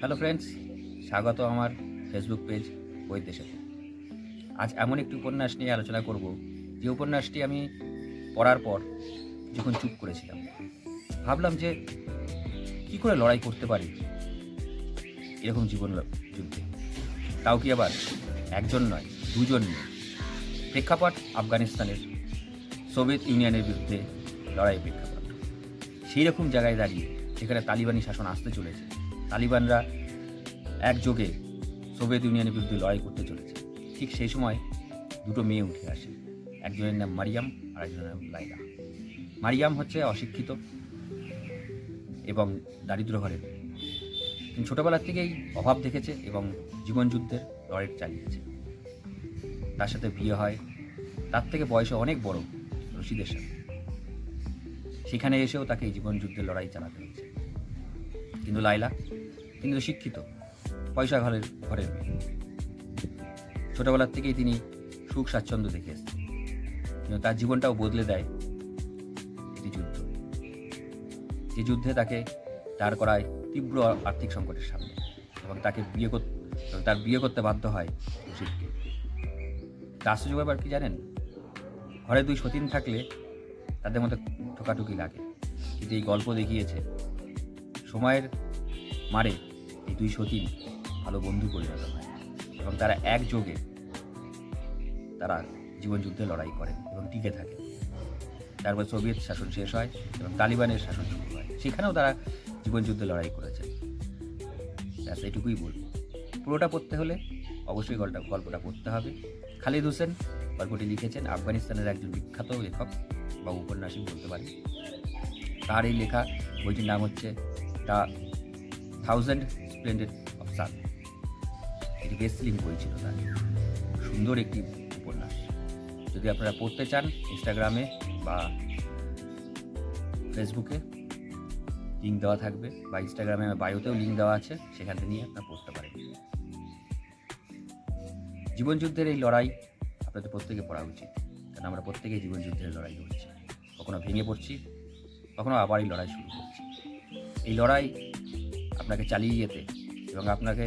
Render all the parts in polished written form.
Hello friends, স্বাগত আমার Facebook page বইয়ের দেশে। আজ এমন একটি উপন্যাস নিয়ে আলোচনা করব যে উপন্যাসটি আমি পড়ার পর যখন চুপ করেছিলাম, ভাবলাম যে কী করে লড়াই করতে পারি এরকম জীবন যুদ্ধে, তাও কি আবার একজন নয়, দুজন নিয়ে। প্রেক্ষাপট আফগানিস্তানের সোভিয়েত ইউনিয়নের বিরুদ্ধে লড়াই প্রেক্ষাপট। সেই রকম জায়গায় দাঁড়িয়ে যেখানে তালিবানি শাসন আসতে চলেছে, তালিবানরা একযোগে সোভিয়েত ইউনিয়নের বিরুদ্ধে লড়াই করতে চলেছে, ঠিক সেই সময় দুটো মেয়ে উঠে আসে। একজনের নাম মারিয়াম আর একজনের নাম লাইলা। মারিয়াম হচ্ছে অশিক্ষিত এবং দারিদ্র ঘরের। তিনি ছোটোবেলার থেকেই অভাব দেখেছে এবং জীবনযুদ্ধের লড়াই চালিয়েছে। তার সাথে বিয়ে হয় তার থেকে বয়সে অনেক বড় রশিদের সাথে। সেখানে এসেও তাকে এই জীবনযুদ্ধের লড়াই চালাতে হয়েছে। কিন্তু লাইলা, তিনি তো শিক্ষিত, পয়সা ঘরের মেয়ে। ছোটোবেলার থেকেই তিনি সুখ স্বাচ্ছন্দ্য দেখে এসেছেন, কিন্তু তার জীবনটাও বদলে দেয় একটি যুদ্ধ। যে যুদ্ধে তাকে দাঁড় করায় তীব্র আর্থিক সংকটের সামনে এবং তার বিয়ে করতে বাধ্য হয় রশিদকে। আশ্চর্য ব্যাপার কি জানেন, ঘরে দুই সতীন থাকলে তাদের মধ্যে ঠোকাঠুকি লাগে, কিন্তু এই গল্প দেখিয়েছে সময়ের মারে এই দুই সতীন ভালো বন্ধু পরিণত হয় এবং তারা একযোগে তারা জীবনযুদ্ধে লড়াই করেন এবং টিকে থাকে। তারপর সোভিয়েত শাসন শেষ হয় এবং তালিবানের শাসন শুরু হয়, সেখানেও তারা জীবনযুদ্ধে লড়াই করেছে। ব্যাস এটুকুই বলব। পুরোটা পড়তে হলে অবশ্যই গল্পটা পড়তে হবে। খালিদ হোসেন গল্পটি লিখেছেন, আফগানিস্তানের একজন বিখ্যাত লেখক বা উপন্যাসিক বলতে পারি। তার এই লেখা বইটির নাম হচ্ছে দ্য 1000 স্প্লেন্ডেড অফ সান। এটি বেস্টসেলিং বই ছিল তার, সুন্দর একটি উপন্যাস। যদি আপনারা পড়তে চান, ইনস্টাগ্রামে বা ফেসবুকে লিঙ্ক দেওয়া থাকবে, বা ইনস্টাগ্রামে বায়োতেও লিঙ্ক দেওয়া আছে, সেখান থেকে নিয়ে আপনারা পড়তে পারেন। জীবনযুদ্ধের এই লড়াই আপনাদের প্রত্যেকে পড়া উচিত, কারণ আমরা প্রত্যেকেই জীবনযুদ্ধের লড়াই করছি। কখনো ভেঙে পড়ছি, কখনো আবার এই লড়াই শুরু করছি। এই লড়াই আপনাকে চালিয়ে যেতে এবং আপনাকে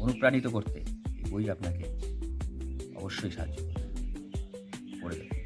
অনুপ্রাণিত করতে এই বই আপনাকে অবশ্যই সাহায্য করবে। পড়ে দেখুন।